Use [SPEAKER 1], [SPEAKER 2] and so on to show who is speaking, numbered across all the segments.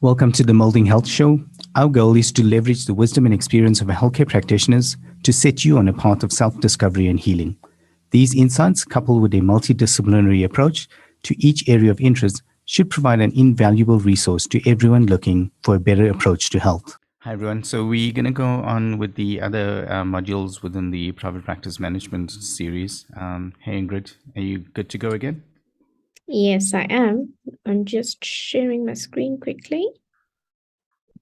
[SPEAKER 1] Welcome to the Molding Health Show. Our goal is to leverage the wisdom and experience of healthcare practitioners to set you on a path of self-discovery and healing. These insights, coupled with a multidisciplinary approach to each area of interest, should provide an invaluable resource to everyone looking for a better approach to health. Hi, everyone. So we're going to go on with the other modules within the private practice management series. Hey, Ingrid, are you good to go again?
[SPEAKER 2] Yes, I am. I'm just sharing my screen quickly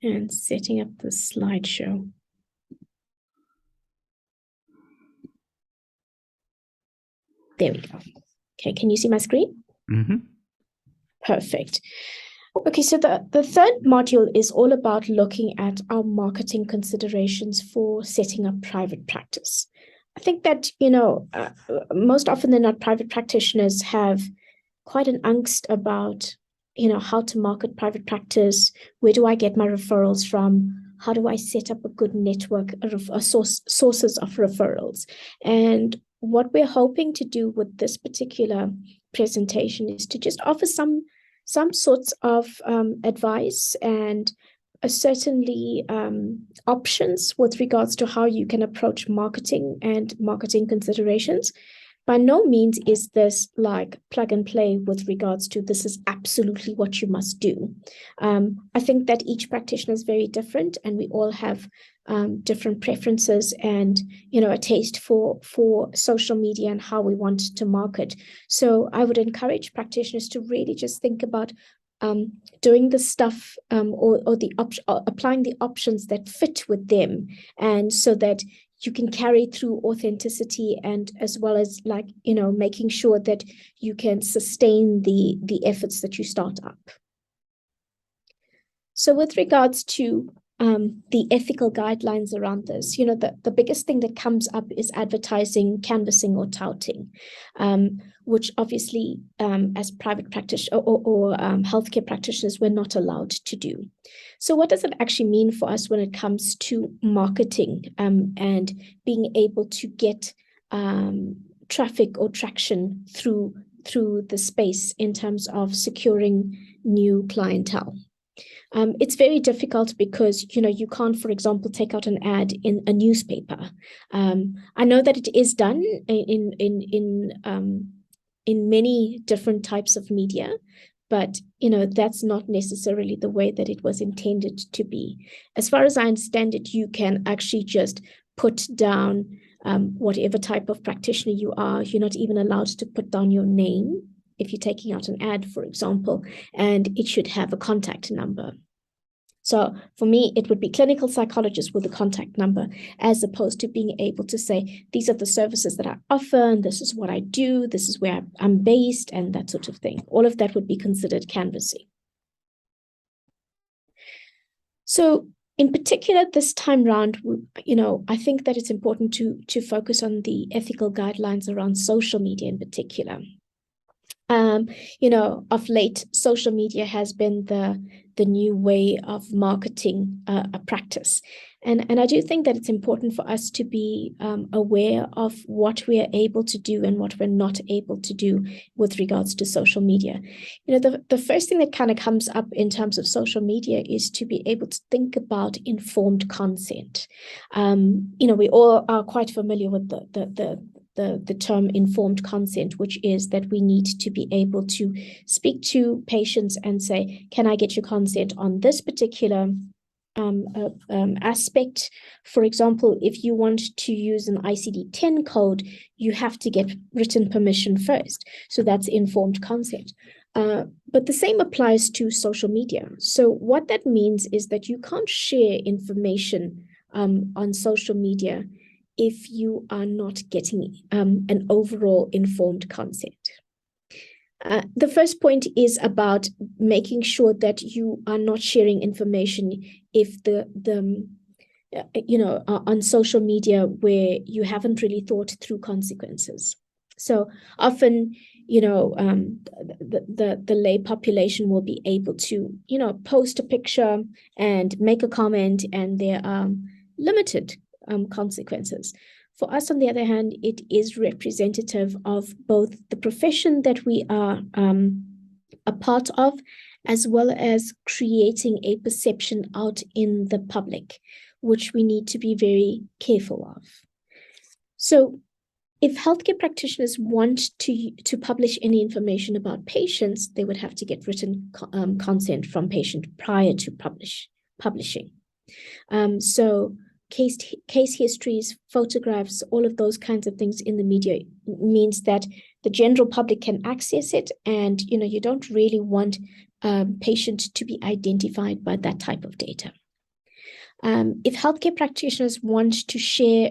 [SPEAKER 2] and setting up the slideshow. There we go. Okay, can you see my screen?
[SPEAKER 1] Mm-hmm.
[SPEAKER 2] Perfect. Okay, so the third module is all about looking at our marketing considerations for setting up private practice. I think that, most often than not, private practitioners have quite an angst about, how to market private practice. Where do I get my referrals from? How do I set up a good network of sources of referrals? And what we're hoping to do with this particular presentation is to just offer some sorts of advice and certainly options with regards to how you can approach marketing and marketing considerations. By no means is this like plug and play with regards to this is absolutely what you must do. I think that each practitioner is very different, and we all have different preferences and a taste for social media and how we want to market. So I would encourage practitioners to really just think about doing the stuff or applying the options that fit with them, and so that you can carry through authenticity, and as well as making sure that you can sustain the efforts that you start up. So with regards to the ethical guidelines around this, the biggest thing that comes up is advertising, canvassing, or touting, which obviously as private practitioners or healthcare practitioners, we're not allowed to do. So what does it actually mean for us when it comes to marketing and being able to get traffic or traction through the space in terms of securing new clientele? It's very difficult because, you can't, for example, take out an ad in a newspaper. I know that it is done in many different types of media, but, that's not necessarily the way that it was intended to be. As far as I understand it, you can actually just put down whatever type of practitioner you are. You're not even allowed to put down your name if you're taking out an ad, for example, and it should have a contact number. So for me, it would be clinical psychologist with a contact number, as opposed to being able to say, these are the services that I offer, and this is what I do, this is where I'm based, and that sort of thing. All of that would be considered canvassing. So in particular, this time round, I think that it's important to focus on the ethical guidelines around social media in particular. Of late, social media has been the new way of marketing a practice. And I do think that it's important for us to be aware of what we are able to do and what we're not able to do with regards to social media. The first thing that kind of comes up in terms of social media is to be able to think about informed consent. We all are quite familiar with the term informed consent, which is that we need to be able to speak to patients and say, can I get your consent on this particular aspect? For example, if you want to use an ICD-10 code, you have to get written permission first. So that's informed consent. But the same applies to social media. So what that means is that you can't share information on social media if you are not getting an overall informed consent. The first point is about making sure that you are not sharing information if on social media where you haven't really thought through consequences. So often, the lay population will be able to, post a picture and make a comment, and there are limited consequences. For us, on the other hand, it is representative of both the profession that we are a part of as well as creating a perception out in the public, which we need to be very careful of. So if healthcare practitioners want to publish any information about patients, they would have to get written consent from patient prior to publishing. So case histories, photographs, all of those kinds of things in the media means that the general public can access it, and you don't really want patient to be identified by that type of data. If healthcare practitioners want to share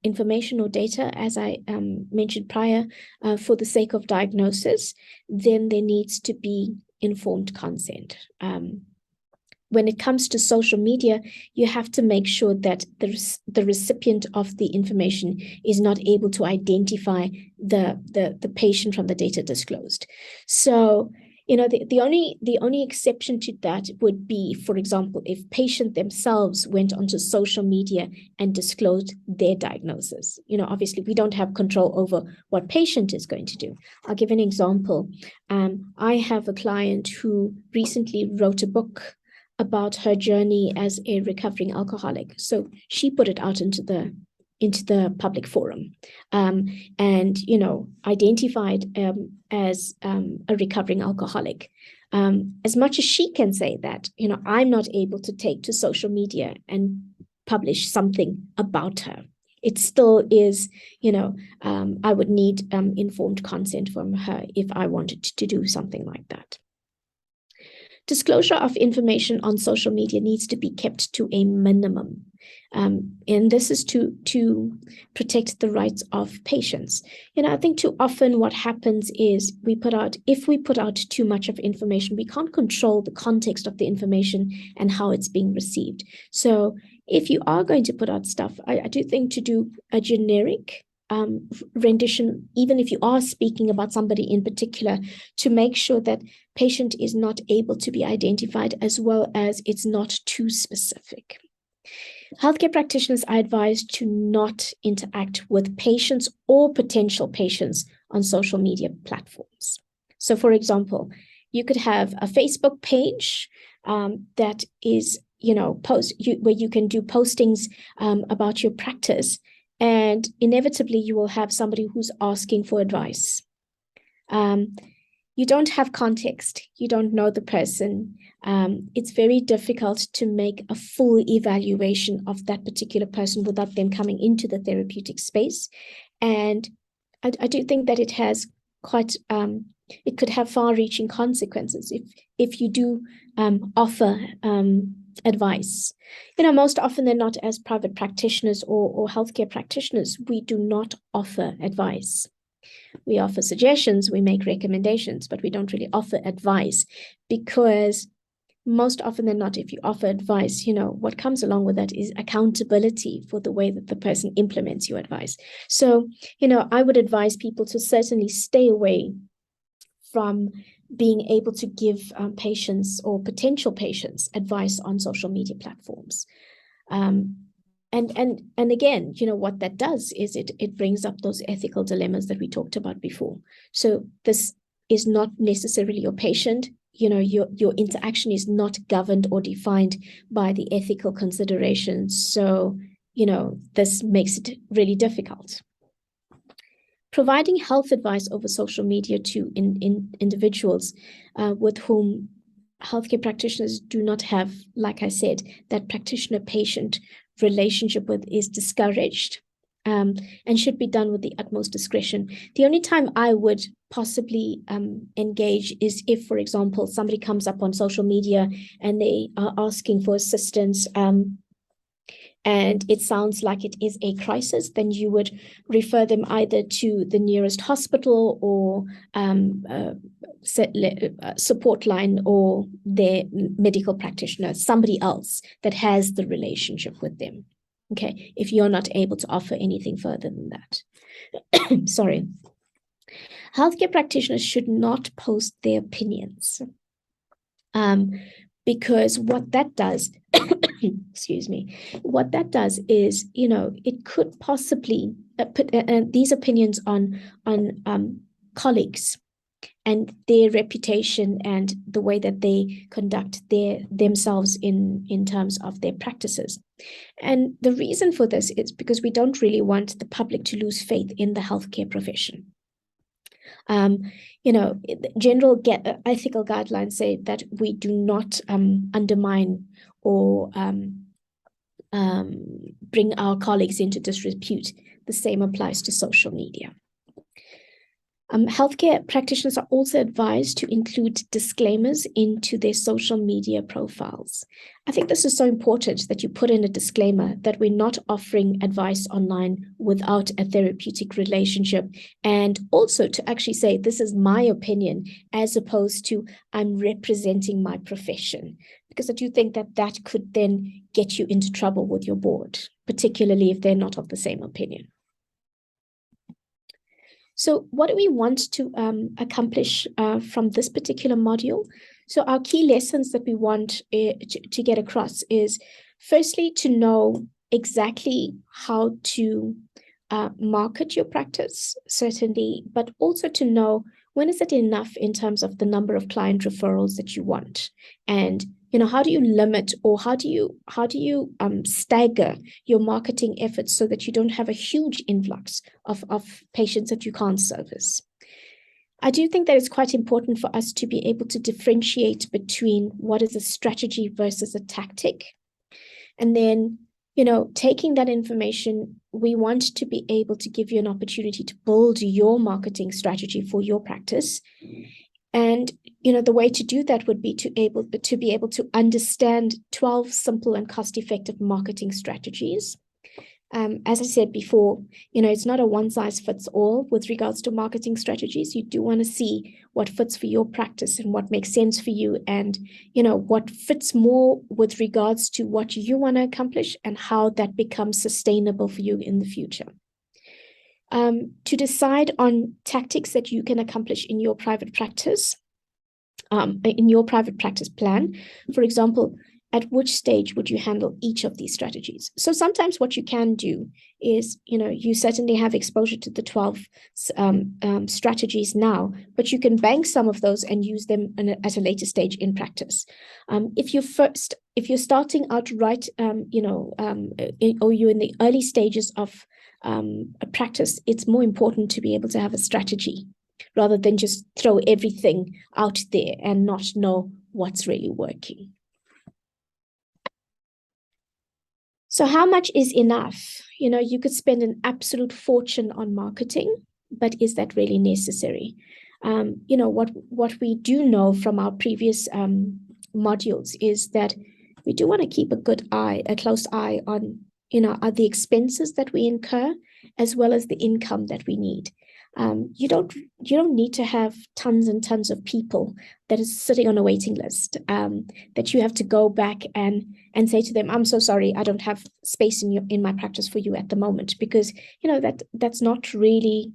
[SPEAKER 2] information or data, as I mentioned prior, for the sake of diagnosis, then there needs to be informed consent. When it comes to social media, you have to make sure that the recipient of the information is not able to identify the patient from the data disclosed. So, the only exception to that would be, for example, if patient themselves went onto social media and disclosed their diagnosis. Obviously, we don't have control over what patient is going to do. I'll give an example. I have a client who recently wrote a book about her journey as a recovering alcoholic. So she put it out into the public forum, and identified as a recovering alcoholic. As much as she can say that, I'm not able to take to social media and publish something about her. It still is, I would need informed consent from her if I wanted to do something like that. Disclosure of information on social media needs to be kept to a minimum. And this is to protect the rights of patients. I think too often what happens is if we put out too much of information, we can't control the context of the information and how it's being received. So if you are going to put out stuff, I do think to do a generic rendition, even if you are speaking about somebody in particular, to make sure that patient is not able to be identified, as well as it's not too specific. Healthcare practitioners are advised to not interact with patients or potential patients on social media platforms. So, for example, you could have a Facebook page that is, where you can do postings about your practice, and inevitably you will have somebody who's asking for advice. You don't have context. You don't know the person. It's very difficult to make a full evaluation of that particular person without them coming into the therapeutic space. And I do think that it has it could have far-reaching consequences if you do offer advice. Most often than not, as private practitioners or healthcare practitioners, we do not offer advice. We offer suggestions, we make recommendations, but we don't really offer advice, because most often than not, if you offer advice, what comes along with that is accountability for the way that the person implements your advice. So, I would advise people to certainly stay away from being able to give patients or potential patients advice on social media platforms. And again, what that does is it brings up those ethical dilemmas that we talked about before. So this is not necessarily your patient. Your interaction is not governed or defined by the ethical considerations. So, this makes it really difficult. Providing health advice over social media to individuals with whom healthcare practitioners do not have, like I said, that practitioner-patient relationship with is discouraged, and should be done with the utmost discretion. The only time I would possibly engage is if, for example, somebody comes up on social media and they are asking for assistance, and it sounds like it is a crisis, then you would refer them either to the nearest hospital or support line, or their medical practitioner, somebody else that has the relationship with them. Okay, if you're not able to offer anything further than that. Sorry. Healthcare practitioners should not post their opinions, because what that does, excuse me, what that does is, it could possibly put these opinions on colleagues, and their reputation and the way that they conduct themselves in terms of their practices. And the reason for this is because we don't really want the public to lose faith in the healthcare profession. General ethical guidelines say that we do not undermine or bring our colleagues into disrepute. The same applies to social media. Healthcare practitioners are also advised to include disclaimers into their social media profiles. I think this is so important that you put in a disclaimer that we're not offering advice online without a therapeutic relationship, and also to actually say, this is my opinion, as opposed to I'm representing my profession, because I do think that that could then get you into trouble with your board, particularly if they're not of the same opinion. So what do we want to accomplish from this particular module? So our key lessons that we want to get across is, firstly, to know exactly how to market your practice, certainly, but also to know when is it enough in terms of the number of client referrals that you want, and how do you limit, or how do you stagger your marketing efforts so that you don't have a huge influx of patients that you can't service. I do think that it's quite important for us to be able to differentiate between what is a strategy versus a tactic. And then, taking that information, we want to be able to give you an opportunity to build your marketing strategy for your practice. And, the way to do that would be to be able to understand 12 simple and cost-effective marketing strategies. As I said before, it's not a one-size-fits-all with regards to marketing strategies. You do want to see what fits for your practice and what makes sense for you, and, what fits more with regards to what you want to accomplish and how that becomes sustainable for you in the future. To decide on tactics that you can accomplish in your private practice, plan, for example, at which stage would you handle each of these strategies? So sometimes what you can do is, you certainly have exposure to the 12 strategies now, but you can bank some of those and use them at a later stage in practice. If you're starting out right, or you're in the early stages of a practice, it's more important to be able to have a strategy rather than just throw everything out there and not know what's really working. So how much is enough? You could spend an absolute fortune on marketing, but is that really necessary? What we do know from our previous modules is that we do want to keep a close eye on, the expenses that we incur, as well as the income that we need. You don't need to have tons and tons of people that is sitting on a waiting list, that you have to go back and say to them, I'm so sorry, I don't have space in my practice for you at the moment, because that's not really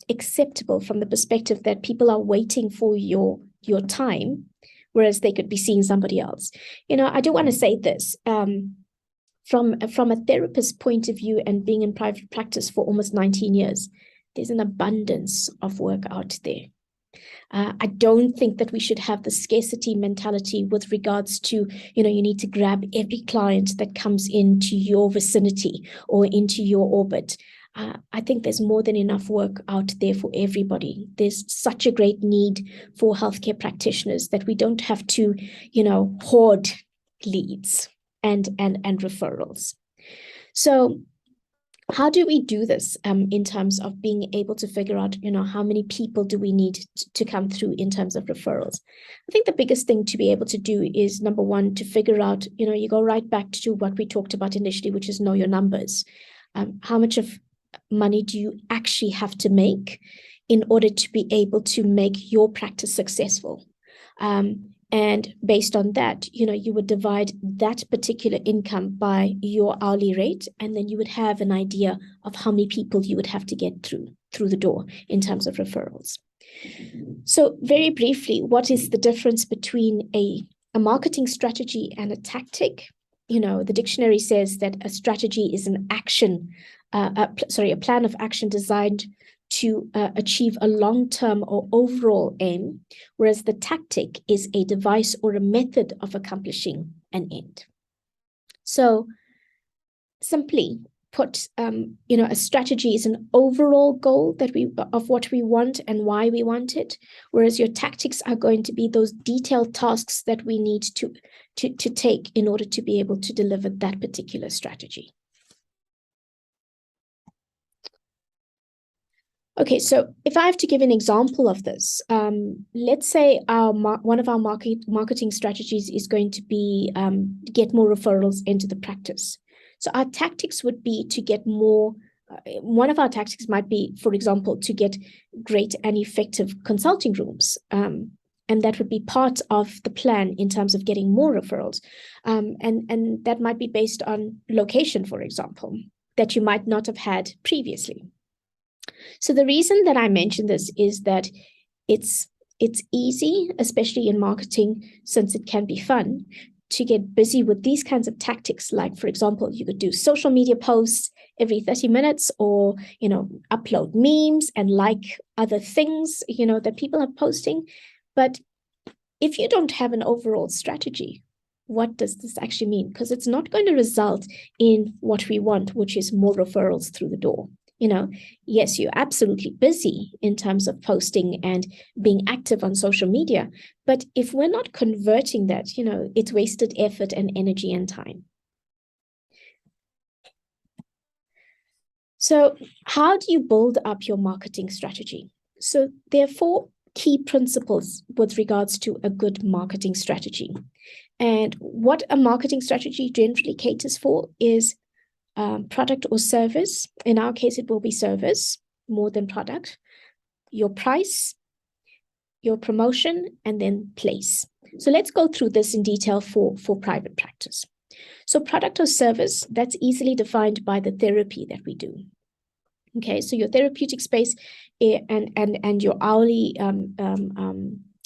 [SPEAKER 2] acceptable from the perspective that people are waiting for your time, whereas they could be seeing somebody else. I do want to say this. From a therapist's point of view, and being in private practice for almost 19 years, there's an abundance of work out there. I don't think that we should have the scarcity mentality with regards to, you need to grab every client that comes into your vicinity or into your orbit. I think there's more than enough work out there for everybody. There's such a great need for healthcare practitioners that we don't have to, hoard leads and referrals. So how do we do this in terms of being able to figure out, how many people do we need to come through in terms of referrals? I think the biggest thing to be able to do is, number one, to figure out, you go right back to what we talked about initially, which is know your numbers. How much of money do you actually have to make in order to be able to make your practice successful? And based on that, you would divide that particular income by your hourly rate, and then you would have an idea of how many people you would have to get through the door in terms of referrals. So very briefly, what is the difference between a marketing strategy and a tactic? The dictionary says that a strategy is an action, a plan of action designed to achieve a long-term or overall aim, whereas the tactic is a device or a method of accomplishing an end. So simply put, a strategy is an overall goal of what we want and why we want it, whereas your tactics are going to be those detailed tasks that we need to take in order to be able to deliver that particular strategy. Okay, so if I have to give an example of this, let's say one of our marketing strategies is going to be get more referrals into the practice. So our tactics would be to get more. One of our tactics might be, for example, to get great and effective consulting rooms. And that would be part of the plan in terms of getting more referrals. And that might be based on location, for example, that you might not have had previously. So the reason that I mention this is that it's easy, especially in marketing, since it can be fun, to get busy with these kinds of tactics. Like, for example, you could do social media posts every 30 minutes, or, upload memes and like other things, that people are posting. But if you don't have an overall strategy, what does this actually mean? Because it's not going to result in what we want, which is more referrals through the door. Yes, you're absolutely busy in terms of posting and being active on social media. But if we're not converting that, it's wasted effort and energy and time. So how do you build up your marketing strategy? So there are 4 key principles with regards to a good marketing strategy. And what a marketing strategy generally caters for is product or service. In our case, it will be service more than product, your price, your promotion, and then place. So let's go through this in detail for private practice. So product or service, that's easily defined by the therapy that we do. Okay, so your therapeutic space and your hourly,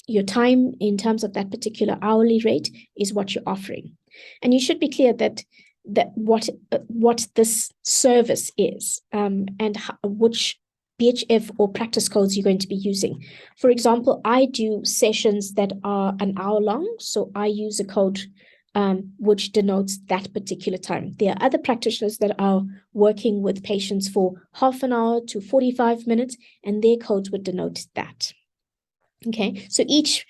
[SPEAKER 2] your time in terms of that particular hourly rate is what you're offering. And you should be clear that what this service is, and which BHF or practice codes you're going to be using. For example, I do sessions that are an hour long, so I use a code which denotes that particular time. There are other practitioners that are working with patients for half an hour to 45 minutes, and their codes would denote that. Okay, so each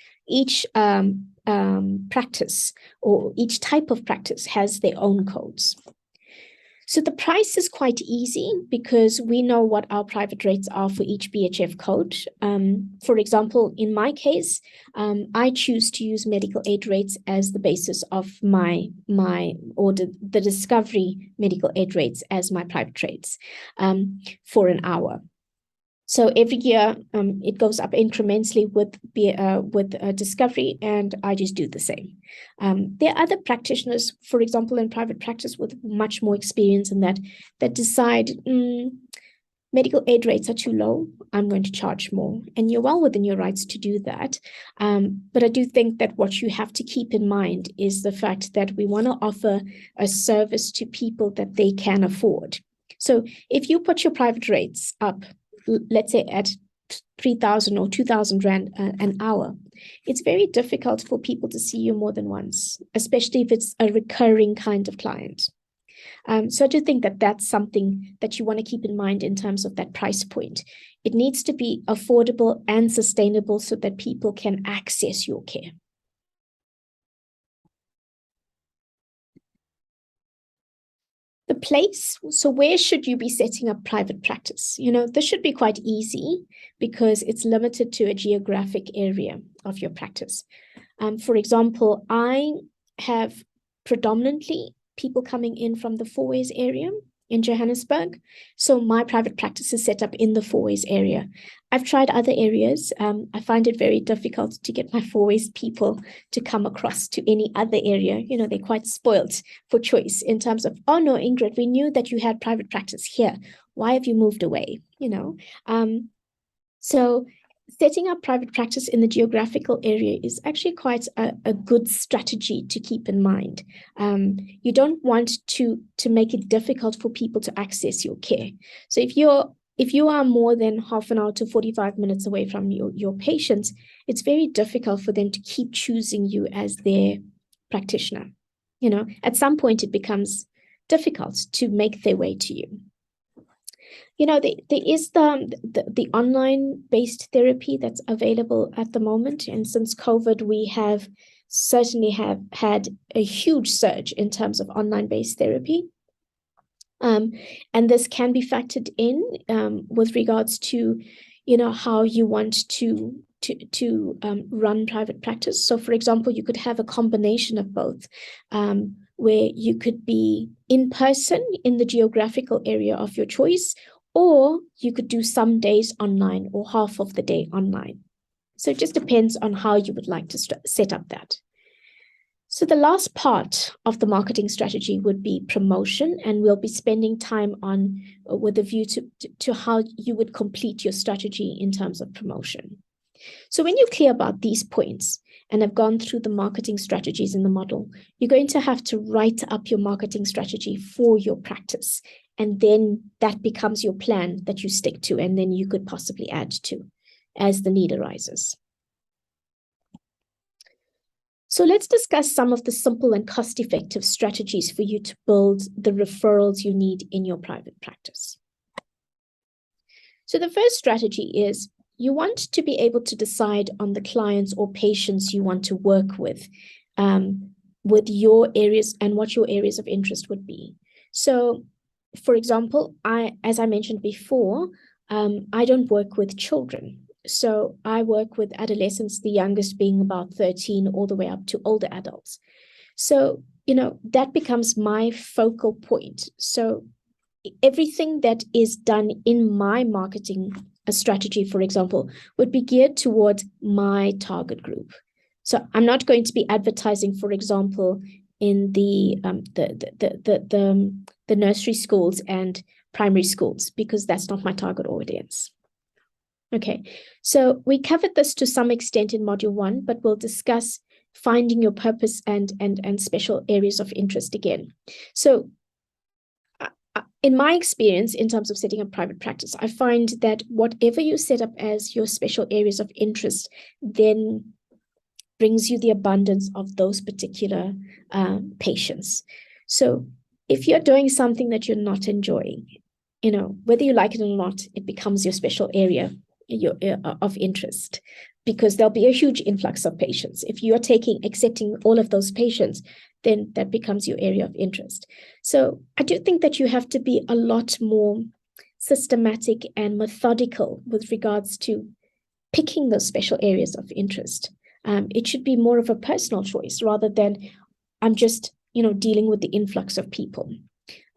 [SPEAKER 2] practice or each type of practice has their own codes. So the price is quite easy because we know what our private rates are for each BHF code. For example, in my case, I choose to use medical aid rates as the basis of the discovery medical aid rates as my private rates for an hour. So every year it goes up incrementally with discovery, and I just do the same. There are other practitioners, for example, in private practice with much more experience in that decide medical aid rates are too low, I'm going to charge more. And you're well within your rights to do that. But I do think that what you have to keep in mind is the fact that we want to offer a service to people that they can afford. So if you put your private rates up, let's say at 3,000 or 2,000 Rand an hour, it's very difficult for people to see you more than once, especially if it's a recurring kind of client. So I do think that that's something that you want to keep in mind in terms of that price point. It needs to be affordable and sustainable so that people can access your care. The place, so where should you be setting up private practice? This should be quite easy because it's limited to a geographic area of your practice. For example, I have predominantly people coming in from the Fourways area in Johannesburg. So my private practice is set up in the Fourways area. I've tried other areas. I find it very difficult to get my Fourways people to come across to any other area. They're quite spoilt for choice in terms of, oh no, Ingrid, we knew that you had private practice here. Why have you moved away? So setting up private practice in the geographical area is actually quite a good strategy to keep in mind. You don't want to make it difficult for people to access your care. So if you're if you are more than half an hour to 45 minutes away from your patients, it's very difficult for them to keep choosing you as their practitioner. At some point it becomes difficult to make their way to you. There is the online-based therapy that's available at the moment. And since COVID, we have certainly had a huge surge in terms of online-based therapy. And this can be factored in with regards to, how you want to run private practice. So, for example, you could have a combination of both, where you could be in person in the geographical area of your choice, or you could do some days online or half of the day online. So it just depends on how you would like to set up that. So the last part of the marketing strategy would be promotion, and we'll be spending time on with a view to how you would complete your strategy in terms of promotion. So when you're clear about these points and have gone through the marketing strategies in the model, you're going to have to write up your marketing strategy for your practice. And then that becomes your plan that you stick to, and then you could possibly add to as the need arises. So let's discuss some of the simple and cost-effective strategies for you to build the referrals you need in your private practice. So the first strategy is you want to be able to decide on the clients or patients you want to work with your areas and what your areas of interest would be. So, for example, as I mentioned before, I don't work with children. So I work with adolescents, the youngest being about 13, all the way up to older adults. So, that becomes my focal point. So everything that is done in my marketing strategy, for example, would be geared towards my target group. So I'm not going to be advertising, for example, in the nursery schools and primary schools, because that's not my target audience. Okay, so we covered this to some extent in Module 1, but we'll discuss finding your purpose and special areas of interest again. So in my experience, in terms of setting up private practice, I find that whatever you set up as your special areas of interest then brings you the abundance of those particular patients. So if you're doing something that you're not enjoying, whether you like it or not, it becomes your special area of interest, because there'll be a huge influx of patients. If you are accepting all of those patients, then that becomes your area of interest. So I do think that you have to be a lot more systematic and methodical with regards to picking those special areas of interest. It should be more of a personal choice rather than I'm just, dealing with the influx of people.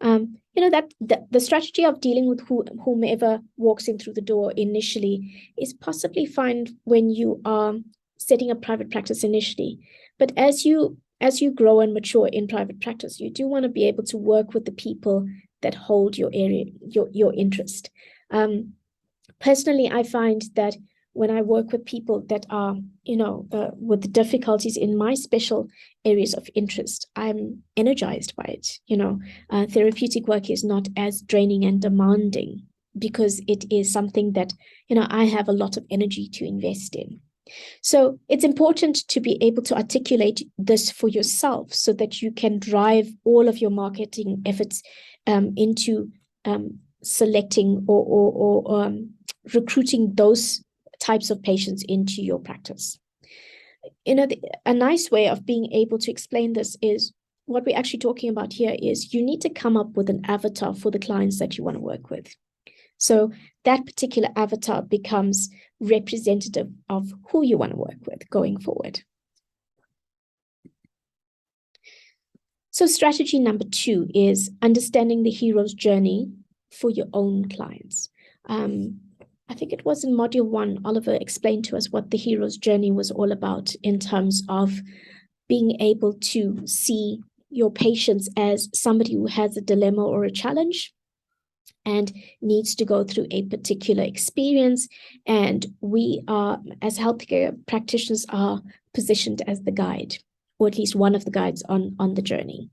[SPEAKER 2] That the strategy of dealing with whomever walks in through the door initially is possibly fine when you are setting up private practice initially. But as you grow and mature in private practice, you do want to be able to work with the people that hold your area, your interest. Personally, I find that when I work with people that are, with difficulties in my special areas of interest, I'm energized by it. Therapeutic work is not as draining and demanding because it is something that, I have a lot of energy to invest in. So it's important to be able to articulate this for yourself so that you can drive all of your marketing efforts into selecting or recruiting those types of patients into your practice. A nice way of being able to explain this is what we're actually talking about here is you need to come up with an avatar for the clients that you want to work with. So that particular avatar becomes representative of who you want to work with going forward. So strategy number 2 is understanding the hero's journey for your own clients. I think it was in Module 1, Oliver explained to us what the hero's journey was all about in terms of being able to see your patients as somebody who has a dilemma or a challenge and needs to go through a particular experience. And we are, as healthcare practitioners, are positioned as the guide, or at least one of the guides on the journey.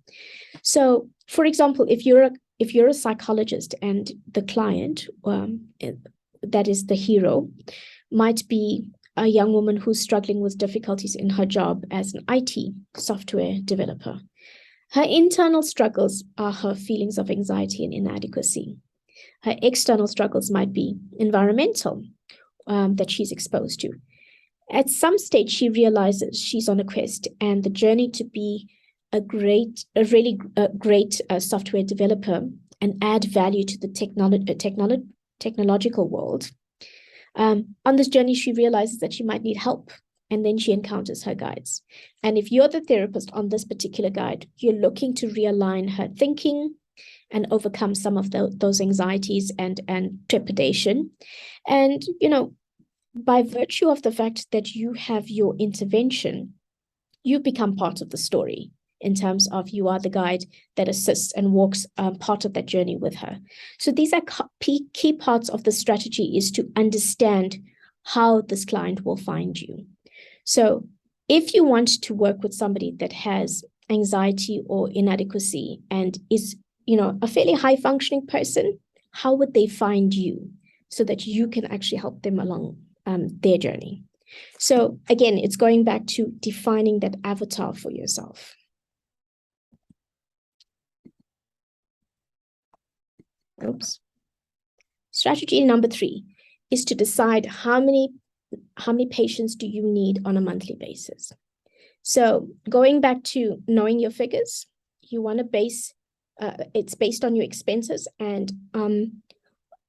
[SPEAKER 2] So, for example, if you're if you're a psychologist and the client, that is the hero, might be a young woman who's struggling with difficulties in her job as an IT software developer. Her internal struggles are her feelings of anxiety and inadequacy. Her external struggles might be environmental, that she's exposed to. At some stage, she realizes she's on a quest, and the journey to be a really great software developer and add value to the technological world. On this journey, she realizes that she might need help, and then she encounters her guides. And if you're the therapist on this particular guide, you're looking to realign her thinking and overcome some of those anxieties and trepidation. And, by virtue of the fact that you have your intervention, you become part of the story in terms of you are the guide that assists and walks part of that journey with her. So these are key parts of the strategy, is to understand how this client will find you. So if you want to work with somebody that has anxiety or inadequacy and is, a fairly high functioning person, how would they find you so that you can actually help them along their journey? So again, it's going back to defining that avatar for yourself. Oops. Strategy number 3 is to decide how many patients do you need on a monthly basis. So going back to knowing your figures, you want to base, it's based on your expenses, and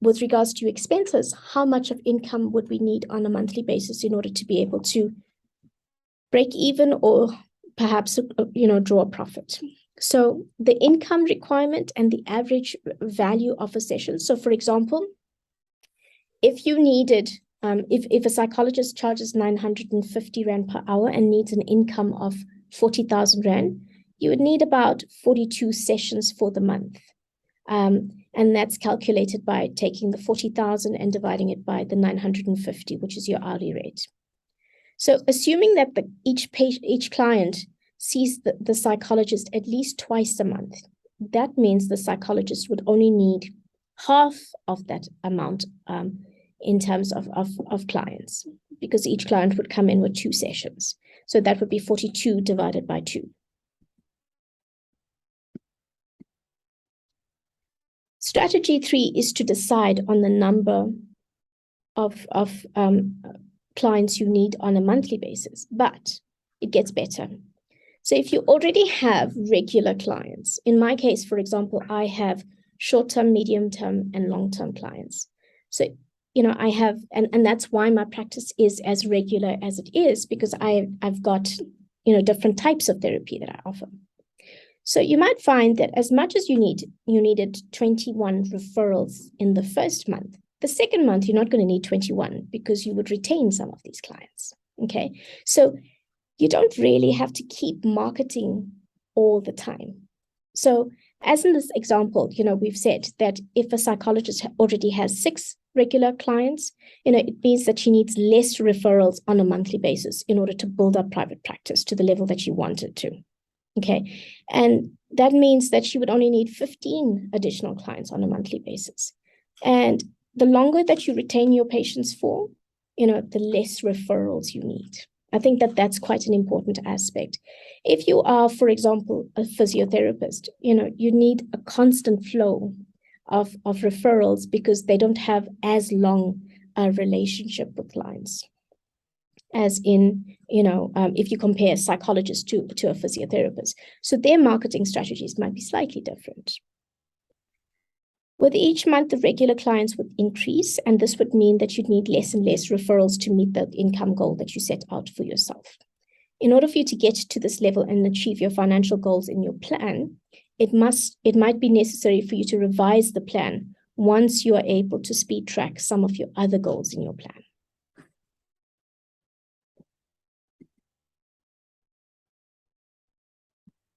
[SPEAKER 2] with regards to expenses, how much of income would we need on a monthly basis in order to be able to break even or perhaps, draw a profit? So the income requirement and the average value of a session. So for example, if you needed, if a psychologist charges 950 Rand per hour and needs an income of 40,000 Rand, you would need about 42 sessions for the month. And that's calculated by taking the 40,000 and dividing it by the 950, which is your hourly rate. So assuming that each client sees the psychologist at least twice a month, that means the psychologist would only need half of that amount in terms of clients, because each client would come in with 2 sessions. So that would be 42 divided by 2. Strategy 3 is to decide on the number of clients you need on a monthly basis, but it gets better. So if you already have regular clients, in my case, for example, I have short-term, medium-term, and long-term clients. So, I have, and that's why my practice is as regular as it is, because I've got, different types of therapy that I offer. So you might find that as much as you needed 21 referrals in the first month, the second month, you're not going to need 21 because you would retain some of these clients. Okay. So you don't really have to keep marketing all the time. So as in this example, we've said that if a psychologist already has 6 regular clients, it means that she needs less referrals on a monthly basis in order to build up private practice to the level that she wanted to. Okay. And that means that she would only need 15 additional clients on a monthly basis. And the longer that you retain your patients for, the less referrals you need. I think that that's quite an important aspect. If you are, for example, a physiotherapist, you need a constant flow of referrals because they don't have as long a relationship with clients as in, if you compare a psychologist to a physiotherapist. So their marketing strategies might be slightly different. With each month, the regular clients would increase, and this would mean that you'd need less and less referrals to meet the income goal that you set out for yourself. In order for you to get to this level and achieve your financial goals in your plan, it might be necessary for you to revise the plan once you are able to speed track some of your other goals in your plan.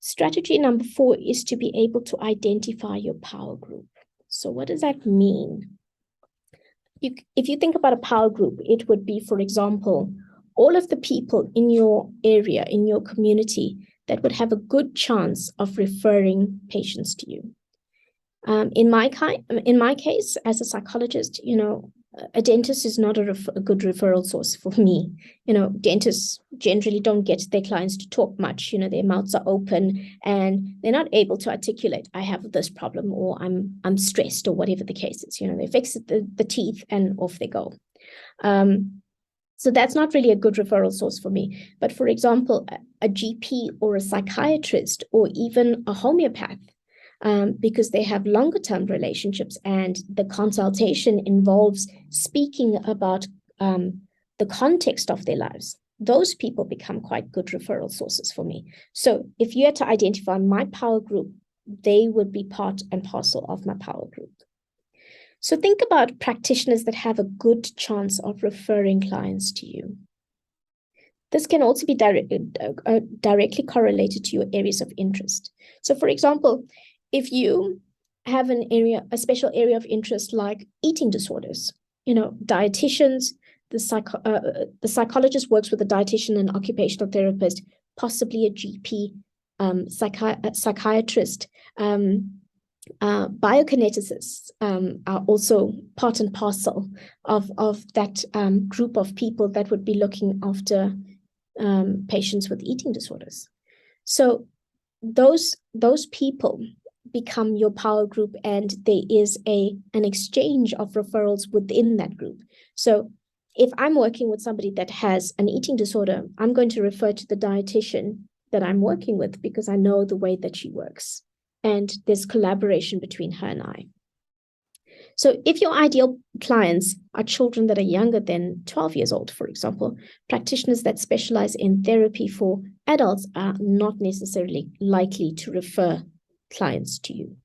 [SPEAKER 2] Strategy number 4 is to be able to identify your power group. So what does that mean? If you think about a power group, it would be, for example, all of the people in your area, in your community, that would have a good chance of referring patients to you. In my case, as a psychologist, a dentist is not a good referral source for me. Dentists generally don't get their clients to talk much. Their mouths are open and they're not able to articulate, I have this problem, or I'm stressed, or whatever the case is. They fix the teeth and off they go. So that's not really a good referral source for me. But for example, a GP or a psychiatrist or even a homeopath, because they have longer term relationships and the consultation involves speaking about the context of their lives, those people become quite good referral sources for me. So if you had to identify my power group, they would be part and parcel of my power group. So think about practitioners that have a good chance of referring clients to you. This can also be directly correlated to your areas of interest. So for example, if you have a special area of interest like eating disorders, dietitians, the psychologist works with a dietitian and occupational therapist, possibly a GP, psychiatrist, biokineticists are also part and parcel of that group of people that would be looking after patients with eating disorders. So those people become your power group, and there is an exchange of referrals within that group. So if I'm working with somebody that has an eating disorder, I'm going to refer to the dietitian that I'm working with because I know the way that she works. And there's collaboration between her and I. So if your ideal clients are children that are younger than 12 years old, for example, practitioners that specialize in therapy for adults are not necessarily likely to refer clients to you.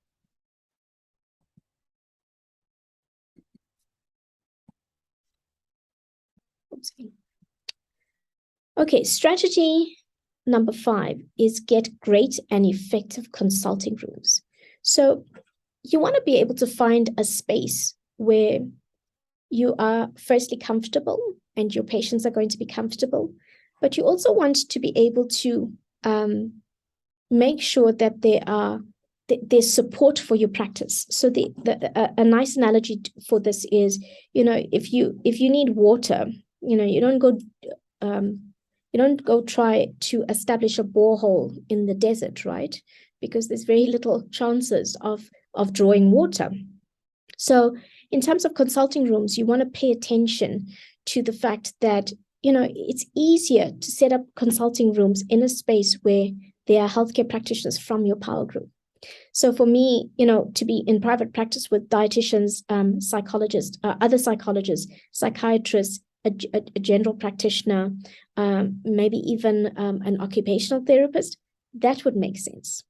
[SPEAKER 2] Okay, strategy number 5 is get great and effective consulting rooms. So you want to be able to find a space where you are firstly comfortable and your patients are going to be comfortable, but you also want to be able to make sure that there's support for your practice. So a nice analogy for this is, if you need water, you don't go try to establish a borehole in the desert, right? Because there's very little chances of drawing water. So in terms of consulting rooms, you want to pay attention to the fact that, it's easier to set up consulting rooms in a space where there are healthcare practitioners from your power group. So for me, to be in private practice with dietitians, psychologists, other psychologists, psychiatrists, a general practitioner, maybe even an occupational therapist, that would make sense.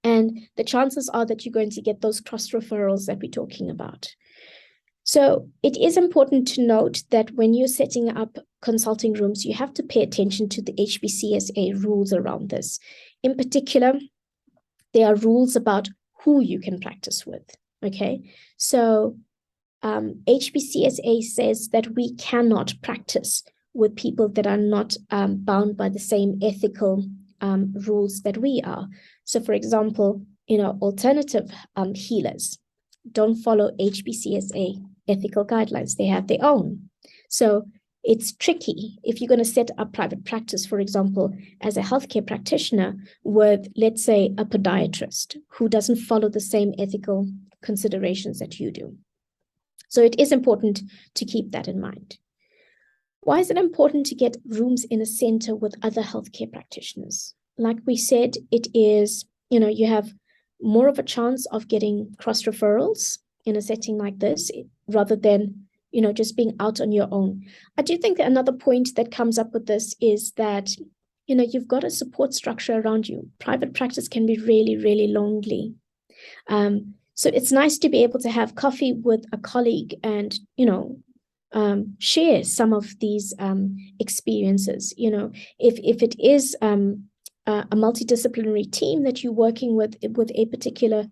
[SPEAKER 2] And the chances are that you're going to get those cross referrals that we're talking about. So it is important to note that when you're setting up consulting rooms, you have to pay attention to the Hbcsa rules around this. In particular, there are rules about who you can practice with, okay? So Hbcsa says that we cannot practice with people that are not bound by the same ethical rules that we are. So for example, alternative healers don't follow Hbcsa ethical guidelines. They have their own. So it's tricky if you're going to set up private practice, for example, as a healthcare practitioner with, let's say, a podiatrist who doesn't follow the same ethical considerations that you do. So it is important to keep that in mind. Why is it important to get rooms in a center with other healthcare practitioners? Like we said, it is, you have more of a chance of getting cross referrals in a setting like this rather than, just being out on your own. I do think that another point that comes up with this is that, you've got a support structure around you. Private practice can be really, really lonely. So it's nice to be able to have coffee with a colleague and, share some of these experiences. If it is a multidisciplinary team that you're working with a particular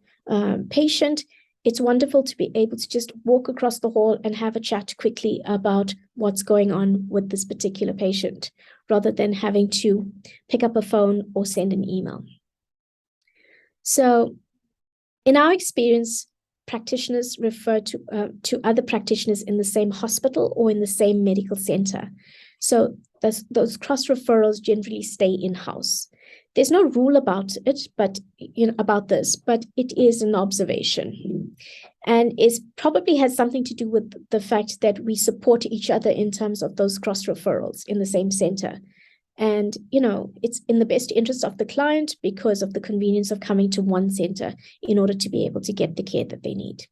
[SPEAKER 2] patient, it's wonderful to be able to just walk across the hall and have a chat quickly about what's going on with this particular patient, rather than having to pick up a phone or send an email. So In our experience, practitioners refer to other practitioners in the same hospital or in the same medical center. So those cross referrals generally stay in-house. There's no rule about it, but about this, but it is an observation. And it probably has something to do with the fact that we support each other in terms of those cross referrals in the same center. And, it's in the best interest of the client because of the convenience of coming to one center in order to be able to get the care that they need.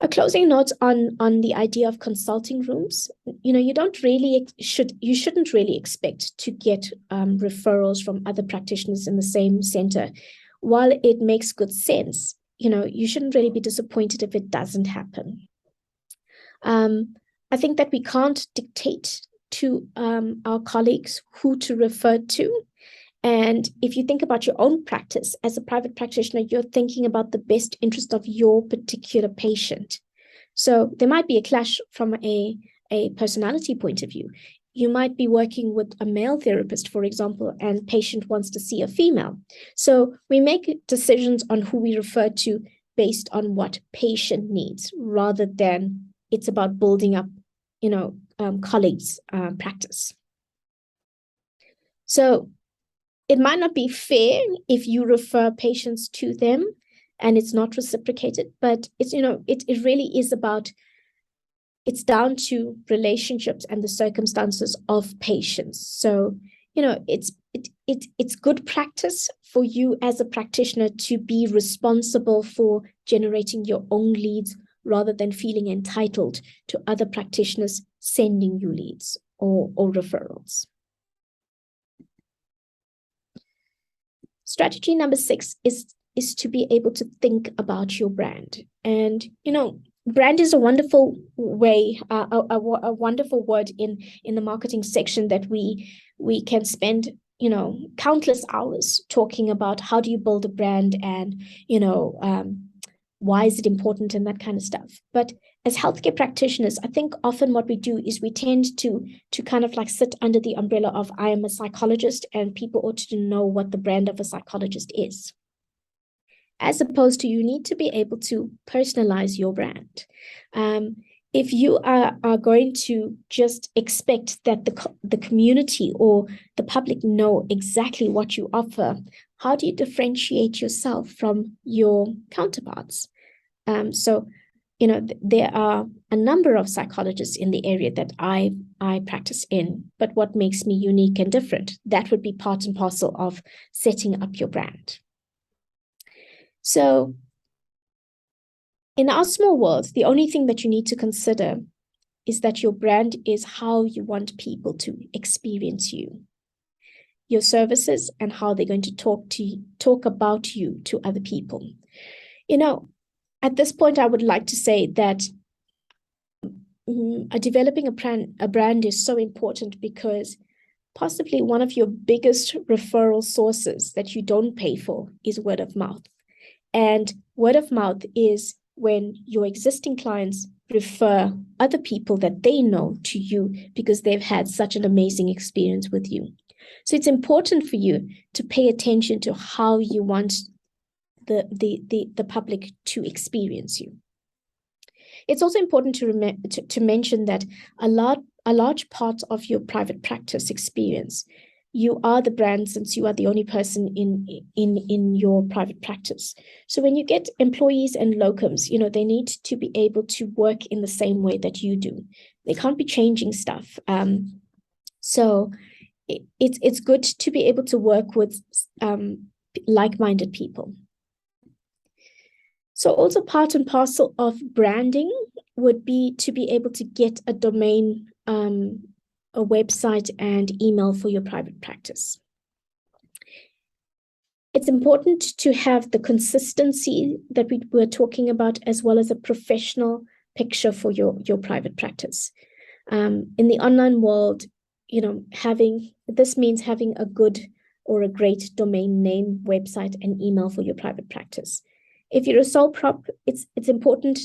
[SPEAKER 2] A closing note on the idea of consulting rooms. You shouldn't really expect to get referrals from other practitioners in the same center. While it makes good sense, you shouldn't really be disappointed if it doesn't happen. I think that we can't dictate to our colleagues who to refer to. And if you think about your own practice as a private practitioner, you're thinking about the best interest of your particular patient. So there might be a clash from a personality point of view. You might be working with a male therapist, for example, and patient wants to see a female. So we make decisions on who we refer to based on what patient needs, rather than it's about building up, colleagues' practice. So it might not be fair if you refer patients to them and it's not reciprocated, but it's, it really is about, it's down to relationships and the circumstances of patients. So, it's good practice for you as a practitioner to be responsible for generating your own leads rather than feeling entitled to other practitioners sending you leads or referrals. Strategy number 6 is to be able to think about your brand. And, brand is a wonderful way, a wonderful word in the marketing section that we can spend, countless hours talking about how do you build a brand and, why is it important and that kind of stuff. But as healthcare practitioners, I think often what we do is we tend to kind of like sit under the umbrella of I am a psychologist and people ought to know what the brand of a psychologist is. As opposed to you need to be able to personalize your brand. If you are going to just expect that the community or the public know exactly what you offer, how do you differentiate yourself from your counterparts? So, there are a number of psychologists in the area that I practice in, but what makes me unique and different? That would be part and parcel of setting up your brand. So in our small world, the only thing that you need to consider is that your brand is how you want people to experience you, your services, and how they're going to talk about you to other people. At this point, I would like to say that developing a brand is so important because possibly one of your biggest referral sources that you don't pay for is word of mouth. And word of mouth is when your existing clients refer other people that they know to you because they've had such an amazing experience with you. So it's important for you to pay attention to how you want the public to experience you. It's also important to mention that a large part of your private practice experience, you are the brand since you are the only person in your private practice. So when you get employees and locums, they need to be able to work in the same way that you do. They can't be changing stuff. So it's good to be able to work with like-minded people. So also part and parcel of branding would be to be able to get a domain, a website and email for your private practice. It's important to have the consistency that we were talking about, as well as a professional picture for your private practice. In the online world, this means having a good or a great domain name, website, and email for your private practice. If you're a sole prop, it's important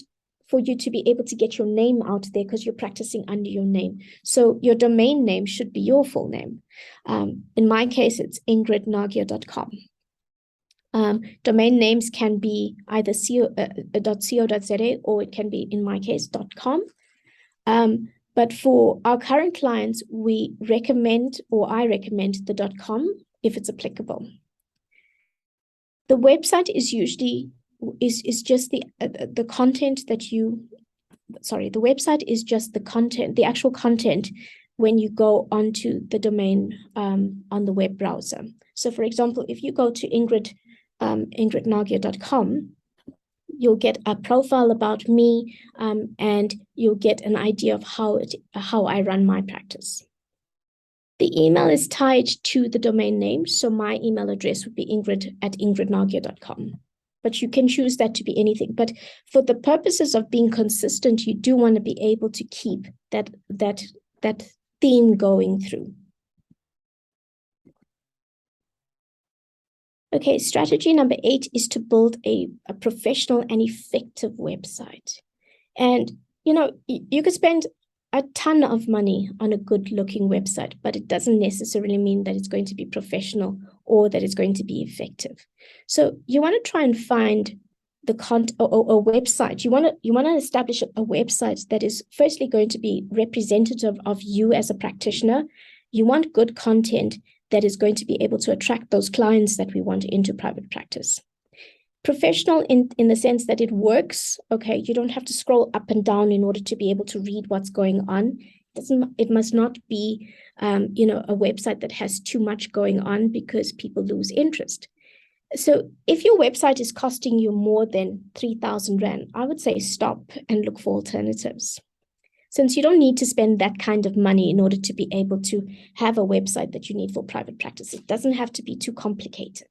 [SPEAKER 2] for you to be able to get your name out there because you're practicing under your name. So your domain name should be your full name. In my case, it's ingridnagia.com. Domain names can be either .co.za or it can be, in my case, .com. But for our current clients, I recommend the .com if it's applicable. The website is usually just the content that you, sorry, the website is just the content, the actual content when you go onto the domain on the web browser. So for example, if you go to ingridnagia.com, you'll get a profile about me, and you'll get an idea of how I run my practice. The email is tied to the domain name, so my email address would be ingrid@ingridnagia.com. But you can choose that to be anything. But for the purposes of being consistent, you do want to be able to keep that theme going through. Okay, strategy number 8 is to build a professional and effective website. And, you could spend a ton of money on a good-looking website, but it doesn't necessarily mean that it's going to be professional or that it's going to be effective. So you want to try and find the or a website. You want to establish a website that is firstly going to be representative of you as a practitioner. You want good content that is going to be able to attract those clients that we want into private practice. Professional in the sense that it works. Okay, you don't have to scroll up and down in order to be able to read what's going on. It must not be a website that has too much going on because people lose interest. So if your website is costing you more than 3,000 Rand, I would say stop and look for alternatives. Since you don't need to spend that kind of money in order to be able to have a website that you need for private practice. It doesn't have to be too complicated.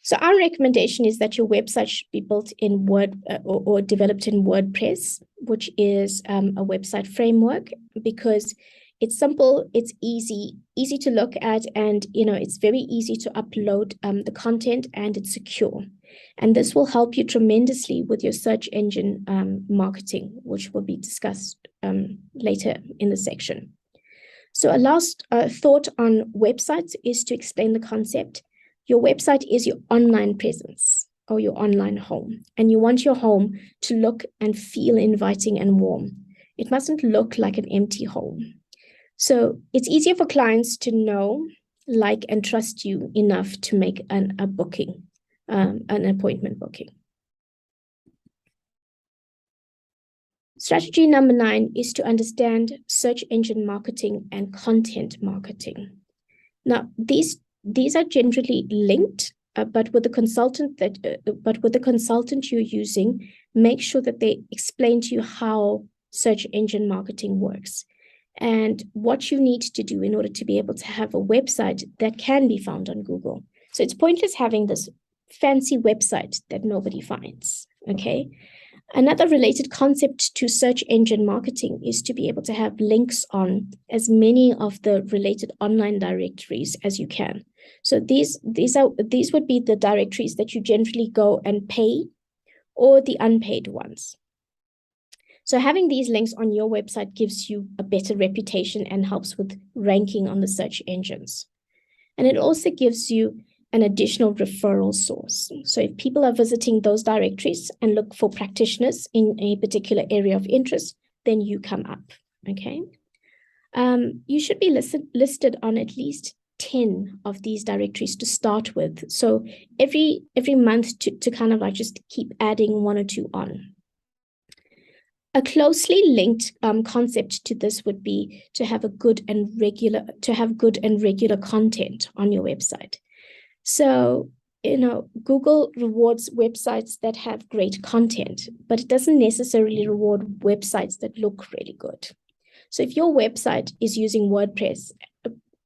[SPEAKER 2] So our recommendation is that your website should be built in Word or developed in WordPress, which is a website framework, because it's simple, it's easy to look at, and it's very easy to upload the content, and it's secure. And this will help you tremendously with your search engine marketing, which will be discussed later in the section. So a last thought on websites is to explain the concept. Your website is your online presence or your online home, and you want your home to look and feel inviting and warm. It mustn't look like an empty home. So it's easier for clients to know, like, and trust you enough to make an appointment booking. Strategy number 9 is to understand search engine marketing and content marketing. Now, these are generally linked, but with the consultant you're using, make sure that they explain to you how search engine marketing works and what you need to do in order to be able to have a website that can be found on Google. So it's pointless having this fancy website that nobody finds, okay? Another related concept to search engine marketing is to be able to have links on as many of the related online directories as you can. So these would be the directories that you generally go and pay, or the unpaid ones. So having these links on your website gives you a better reputation and helps with ranking on the search engines. And it also gives you an additional referral source. So if people are visiting those directories and look for practitioners in a particular area of interest, then you come up, okay? You should be listed on at least 10 of these directories to start with. So every month to kind of like just keep adding 1 or 2 on. A closely linked concept to this would be to have good and regular content on your website. So, Google rewards websites that have great content, but it doesn't necessarily reward websites that look really good. So if your website is using WordPress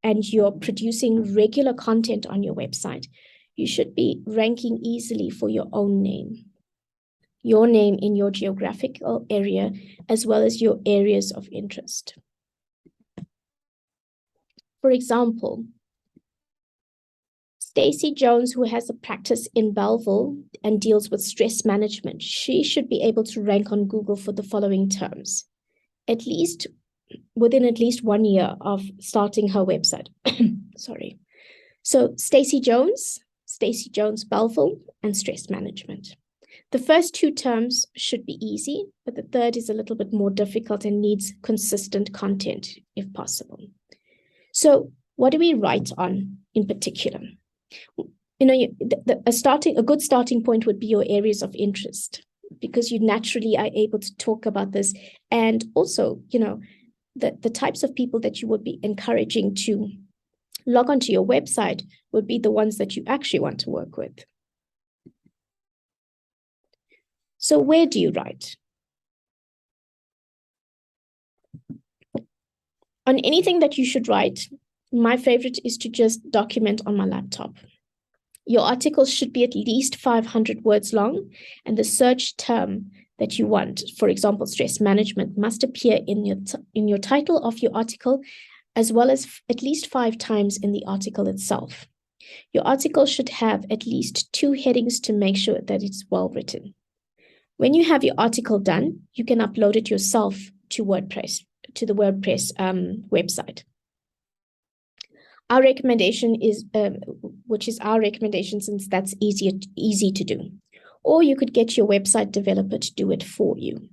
[SPEAKER 2] and you're producing regular content on your website, you should be ranking easily for your own name. Your name in your geographical area, as well as your areas of interest. For example, Stacey Jones, who has a practice in Belleville and deals with stress management, she should be able to rank on Google for the following terms. At least within at least 1 year of starting her website. Sorry. So Stacey Jones Belleville, and stress management. The first two terms should be easy, but the third is a little bit more difficult and needs consistent content if possible. So what do we write on in particular? You know, a good starting point would be your areas of interest, because you naturally are able to talk about this. And also, you know, the types of people that you would be encouraging to log onto your website would be the ones that you actually want to work with. So where do you write? On anything that you should write, my favorite is to just document on my laptop. Your articles should be at least 500 words long, and the search term that you want, for example, stress management, must appear in your title of your article, as well as at least 5 times in the article itself. Your article should have at least 2 headings to make sure that it's well written. When you have your article done, you can upload it yourself to WordPress, to the WordPress website. Our recommendation is, which is our recommendation, since that's easy to do. Or you could get your website developer to do it for you.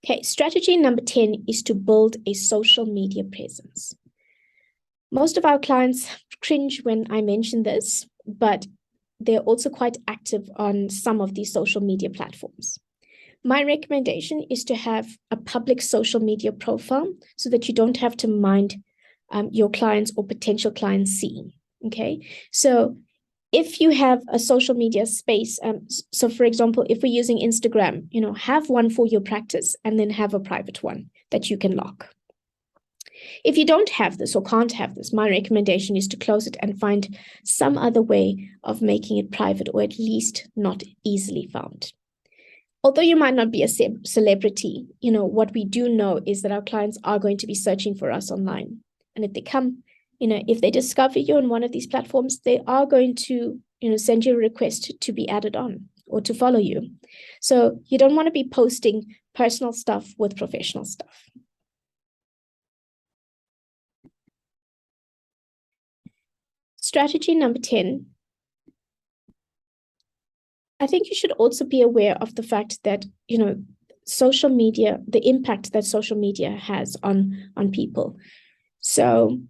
[SPEAKER 2] Okay, strategy number 10 is to build a social media presence. Most of our clients cringe when I mention this, but they're also quite active on some of these social media platforms. My recommendation is to have a public social media profile so that you don't have to mind your clients or potential clients seeing. Okay, so if you have a social media space, so for example, if we're using Instagram, you know, have one for your practice and then have a private one that you can lock. If you don't have this or can't have this, my recommendation is to close it and find some other way of making it private, or at least not easily found. Although you might not be a celebrity, you know, what we do know is that our clients are going to be searching for us online. And if they come, you know, if they discover you on one of these platforms, they are going to, you know, send you a request to be added on or to follow you. So you don't want to be posting personal stuff with professional stuff. Strategy number 10. I think you should also be aware of the fact that, you know, social media, the impact that social media has on people. So,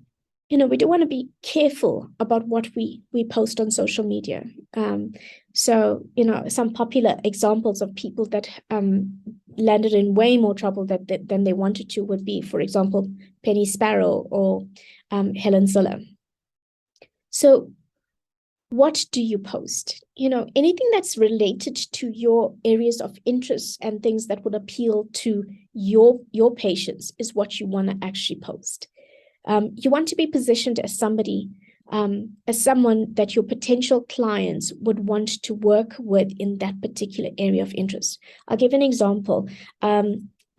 [SPEAKER 2] you know, we do want to be careful about what we post on social media. So, you know, some popular examples of people that landed in way more trouble than they wanted to would be, for example, Penny Sparrow or Helen Ziller. So what do you post? You know, anything that's related to your areas of interest and things that would appeal to your patients is what you want to actually post. You want to be positioned as somebody, as someone that your potential clients would want to work with in that particular area of interest. I'll give an example.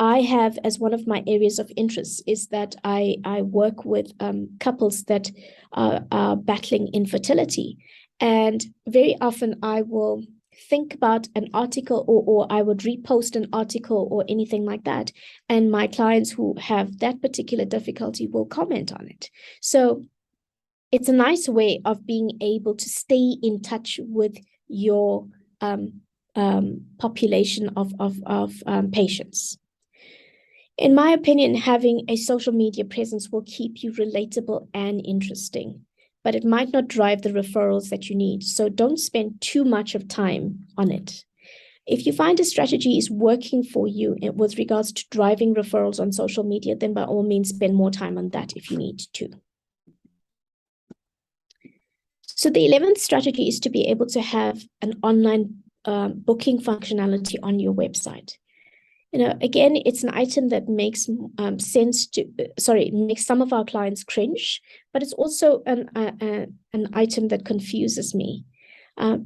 [SPEAKER 2] I have, as one of my areas of interest, is that I work with couples that are battling infertility. And very often I will think about an article or I would repost an article or anything like that. And my clients who have that particular difficulty will comment on it. So it's a nice way of being able to stay in touch with your population of patients. In my opinion, having a social media presence will keep you relatable and interesting, but it might not drive the referrals that you need. So don't spend too much of time on it. If you find a strategy is working for you with regards to driving referrals on social media, then by all means, spend more time on that if you need to. So the 11th strategy is to be able to have an online booking functionality on your website. You know, again, it's an item that makes makes some of our clients cringe, but it's also an item that confuses me.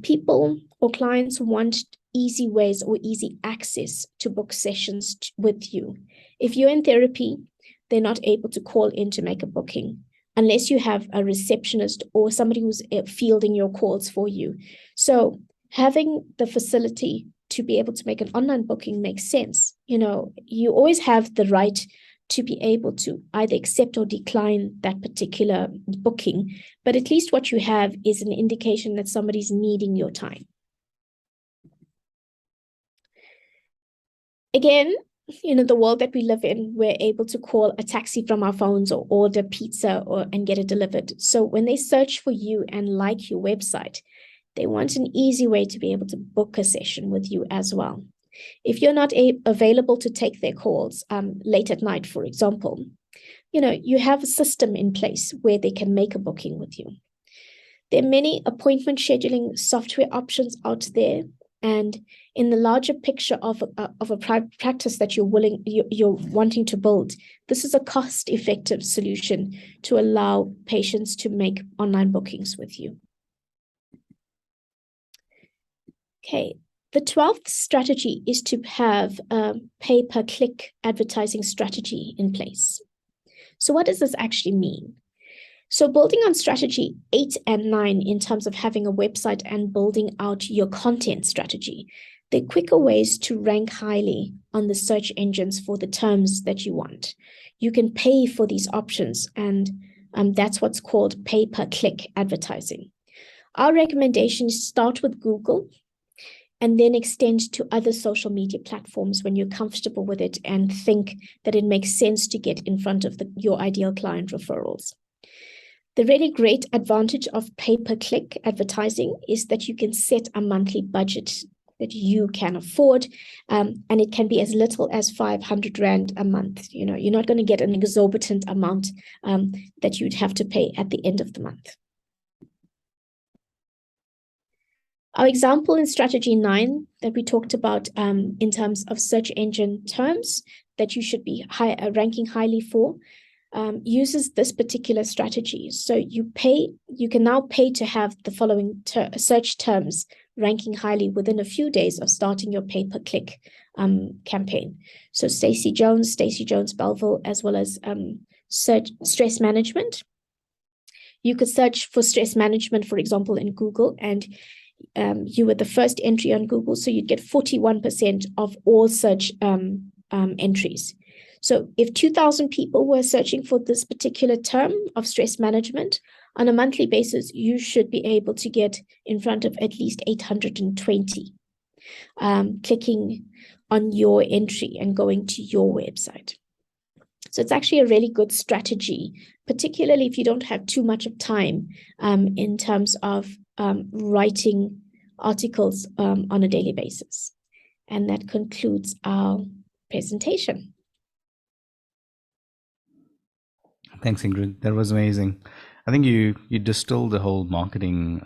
[SPEAKER 2] People or clients want easy ways or easy access to book sessions with you. If you're in therapy, they're not able to call in to make a booking unless you have a receptionist or somebody who's fielding your calls for you. So having the facility to be able to make an online booking makes sense. You always have the right to be able to either accept or decline that particular booking, but at least what you have is an indication that somebody's needing your time. Again, the world that we live in, we're able to call a taxi from our phones or order pizza and get it delivered. So when they search for you and like your website, they want an easy way to be able to book a session with you as well. If you're not available to take their calls late at night, for example, you have a system in place where they can make a booking with you. There are many appointment scheduling software options out there. And in the larger picture of a private practice that you're wanting to build, this is a cost-effective solution to allow patients to make online bookings with you. Okay, the 12th strategy is to have a pay-per-click advertising strategy in place. So what does this actually mean? So building on strategy 8 and 9 in terms of having a website and building out your content strategy, there are quicker ways to rank highly on the search engines for the terms that you want. You can pay for these options, and that's what's called pay-per-click advertising. Our recommendation is start with Google and then extend to other social media platforms when you're comfortable with it and think that it makes sense to get in front of your ideal client referrals. The really great advantage of pay-per-click advertising is that you can set a monthly budget that you can afford, and it can be as little as 500 Rand a month. You're not going to get an exorbitant amount that you'd have to pay at the end of the month. Our example in strategy 9 that we talked about in terms of search engine terms that you should be ranking highly for uses this particular strategy. So you can now pay to have the following search terms ranking highly within a few days of starting your pay-per-click campaign. So Stacey Jones Belleville, as well as search stress management. You could search for stress management, for example, in Google, and you were the first entry on Google, so you'd get 41% of all search entries. So if 2,000 people were searching for this particular term of stress management, on a monthly basis, you should be able to get in front of at least 820 clicking on your entry and going to your website. So it's actually a really good strategy, particularly if you don't have too much of time in terms of writing articles on a daily basis. And that concludes our presentation.
[SPEAKER 1] Thanks, Ingrid. That was amazing. I think you distilled the whole marketing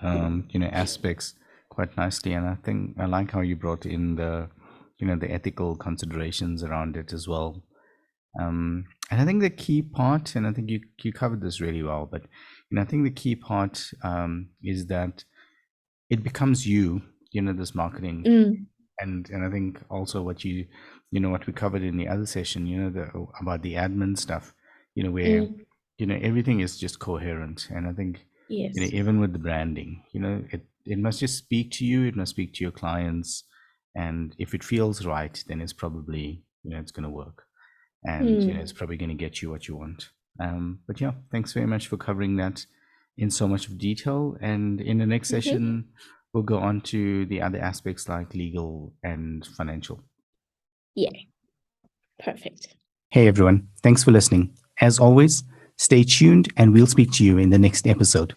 [SPEAKER 1] aspects quite nicely, and I like how you brought in the the ethical considerations around it as well. And I think the key part, and I think you covered this really well, but I think the key part is that it becomes this marketing, and I think also what what we covered in the other session, about the admin stuff, where everything is just coherent, and I think
[SPEAKER 2] yes,
[SPEAKER 1] even with the branding, it must just speak to you, it must speak to your clients, and if it feels right, then it's probably it's going to work, and it's probably going to get you what you want. But yeah, thanks very much for covering that in so much of detail, and in the next session we'll go on to the other aspects like legal and financial.
[SPEAKER 2] Yeah, perfect.
[SPEAKER 1] Hey everyone, thanks for listening. As always, stay tuned and we'll speak to you in the next episode.